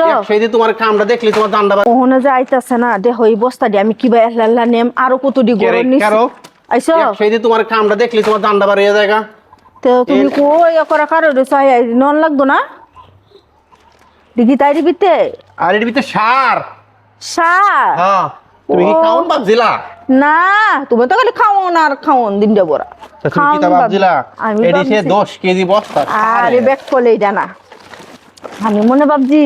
আইছো সেই যে তোমার কামটা দেখলি তোমার দান্ডা ওখানে যে আইতাছে না দেখো এই বস্তা দিয়ে আমি কিবা এল্লা নেম আরো কতটি গরম নিছি আইছো সেই যে তোমার কামটা দেখলি তোমার দান্ডা বাড়িয়ে জায়গা তো তুমি কই করা কারো রে চাই নন লাগতো না দিদি তাইরি বিতে আর এর ভিতরে সার সার হ্যাঁ তুমি কি খাওন ভাবছিলা না তুমি তো খালি খাওন আর খাওন দিনটা বড়া তুমি কি তা ভাবছিলা এডি সে 10 কেজি বস্তা আরে ব্যাক করলে এটা না আমি মনে ভাবছি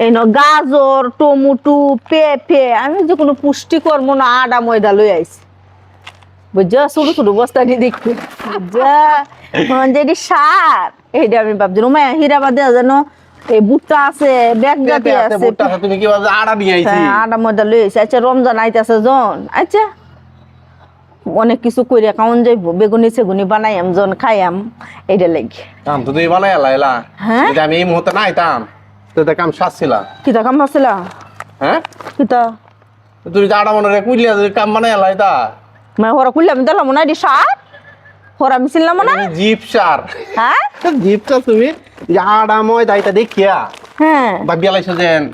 এই ন গাজর টমেটো পেঁপে আমি যে কোনো পুষ্টিকর মনে আডা ময়দা লই আইছি বুঝছো ছোট ছোট বস্তা দিয়ে দেখি বুঝছা যেটি সার এইটা আমি ভাবছি রুমায় হীরাবাদ দেওয়া জানো এই বুটটা আছে ব্যাগ জাতি আছে তুমি কি ভাবছো আডা নিয়ে আইছি আডা ময়দা লই আইছি আচ্ছা রমজান আইতাছে জন আচ্ছা অনেক কিছু কইরা কাউন যাইবো বেগুনি সেগুনি বানাইম জন খাইয়াম এইটা লাগি কাম তো তুই বানাই লাইলা হ্যাঁ এটা আমি এই মুহূর্তে নাই তাম তো এটা কাম সাজছিলা কিতা কাম আসলা হ্যাঁ কিতা তুমি আডা মনে রে কুইলিয়া কাম বানাই লাইতা মানে হরা কইলাম আমি দিলাম না এটি সার হরা মিছিলাম না জিপ সার হ্যাঁ জিপটা তুমি আডা ময়দা এটা দেখিয়া হ্যাঁ ভাবিয়া লাইছো যেন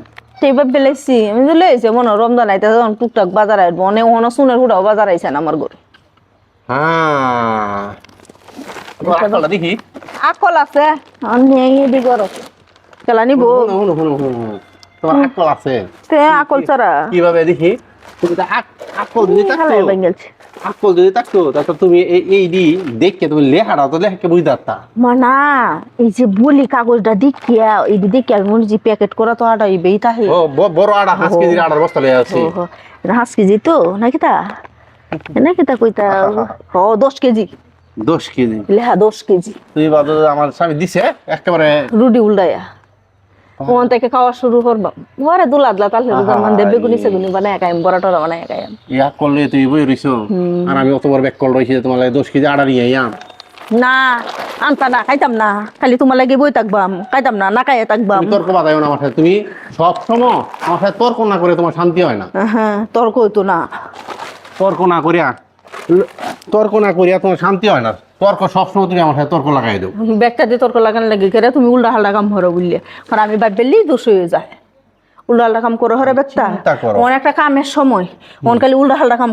সেইভাবে বেলাইছি আমি তো লইছি মনে রমজান আইতে যখন টুকটাক বাজার আইব অনেক অনেক সোনার হুড়াও বাজার আইছেন আমার ঘরে হ্যাঁ আকলা দেখি আকল আছে নিয়ে দি করো কেলা নিব তোমার আকল আছে তে আকল ছাড়া কিভাবে দেখি তুমি তো আকল যদি থাকতো গেছে আকল যদি থাকতো তাহলে তুমি এই দেখে তুমি লেখাটা তো লেখাকে বুঝতে পারতা মানা এই যে বলি কাগজটা দেখিয়া এই দেখি আমি মনে যে প্যাকেট করা তো আটা এই তাহে ও বড় আটা 5 কেজি আটার বস্তা লয়ে আছে 5 কেজি তো নাকি তা কইতা ও 10 কেজি 10 কেজি লেহা 10 কেজি তুই বাদে আমার স্বামী দিছে একেবারে রুডি উল্টায়া ওখান থেকে খাওয়া শুরু করবা ঘরে দুলাদলা তাহলে রোজার মান দেবে বেগুনি সেগুনি বানায় খাইম বড়াটা বানায় খাইম ইয়া করলে তুই বই রইছো আর আমি অত বড় ব্যাগ কল রইছি তোমার লাগে 10 কেজি আটা নিয়ে আইয়াম না আনতা না খাইতাম না খালি তোমার লাগে বই থাকবাম খাইতাম না না খাইয়া থাকবাম তর্ক বাদাইও না আমার সাথে তুমি সব সময় আমার সাথে তর্ক না করে তোমার শান্তি হয় না হ্যাঁ তর্ক হইতো না তর্ক না করিয়া তোমার শান্তি হয় না তর্ক সবসময় তুমি আমার সাথে তর্ক লাগাই দাও ব্যাগটা দিয়ে তর্ক লাগান লাগে কেরে তুমি উল্টা হাল্টা কাম করো বুঝলে কারণ আমি বাদ বেলি দোষ হয়ে যায় উল্টা হাল্টা কাম করো হরে ব্যাগটা অনেক একটা কামের সময় অন খালি উল্টা হাল্টা কাম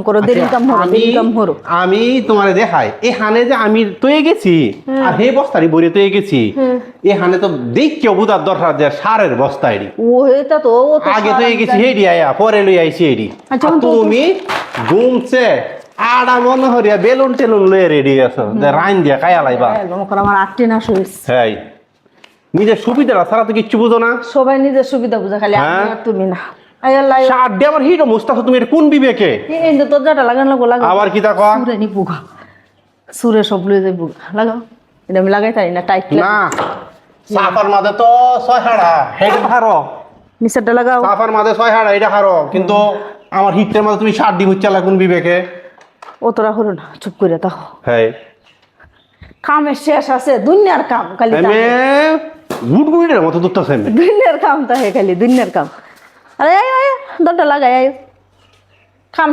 করো দেরি কাম হরো আমি তোমারে দেখাই এখানে যে আমি তয়ে গেছি আর হে বস্তারি বইরে তয়ে গেছি এখানে তো দেখকে বুঝার দরকার যে সারের বস্তারি ও এটা তো আগে তয়ে গেছি হেডি আয়া পরে লই আইছি হেডি তুমি ঘুমছে আড়া মনে হরিয়া বেলুন টেলুন লয়ে রেডি আছো যে রাইন দিয়া খাইয়া লাইবা আমার আটটি না শুইস হ্যাঁ নিজের সুবিধাটা ছাড়া তো কিচ্ছু বুঝো না সবাই নিজের সুবিধা বুঝা খালি আমি আর তুমি না সার দিয়ে আমার হিরো মুস্তাফা তুমি এর কোন বিবেকে এই তো দরজাটা লাগানো লাগো আবার কি তা কয় সুরে নি বুগা সুরে সব লয়ে যাই বুগা লাগাও এটা আমি লাগাই তাই না টাইট না সাফার মাঝে তো 6 হাড়া হেড হারো নিচেরটা লাগাও সাফার মাঝে 6 হাড়া এটা হারো কিন্তু আমার হিটের মাঝে তুমি সার দি মুচ্চালা কোন বিবেকে ও তোরা হলো না চুপ করে থাকো হ্যাঁ কামের শেষ আছে দুনিয়ার কাম খালি আমি গুড়গুড়ির মতো দুটছে দুনিয়ার কাম তা হে খালি দুনিয়ার কাম আরে দরজা লাগাই কাম